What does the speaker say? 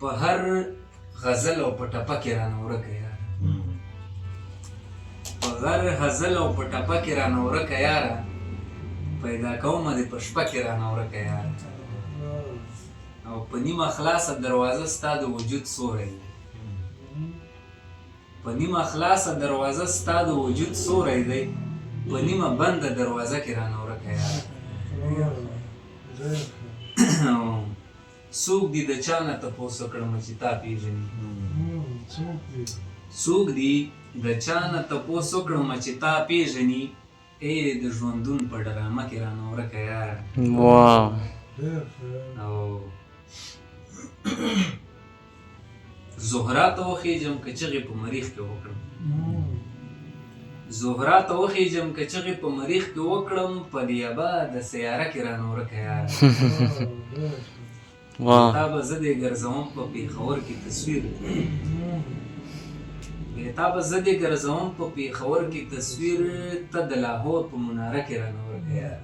په هر غزل او په ټپه کې رانه ورکه یاره، په هر غزل او په ټپه کې رانه ورکه یاره، پیدا کومه دې په شپه کې رانه ورکه یاره، او په نیمه خلاصه دروازه ستا د وجود سوری دی، په نیمه خلاصه دروازه ستا د وجود سوری دی، په نیمه بنده دروازه کې رانه ورکه یاره. څوک دي د چا نه تپوس وکړمه چې تا پېژني، څوک دي د چا نه تپوس وکړمه چې تا پېژني، ای د ژوندون په ډرامه کې رانه ورکه یاره. او زهرا ته وخېږم که چغې په مریخ کې وکړم، زهرا ته وخېږم که چغې په مریخ کې وکړم، په دې ابد د سیاره کې رانه ورکه یاره. تا به زه دې ګرځوم په پېښور کې تصویر، تا به زه دې ګرځوم په پېښور کې تصویر، ته د لاهور په مناره کې رانه ورکه یاره.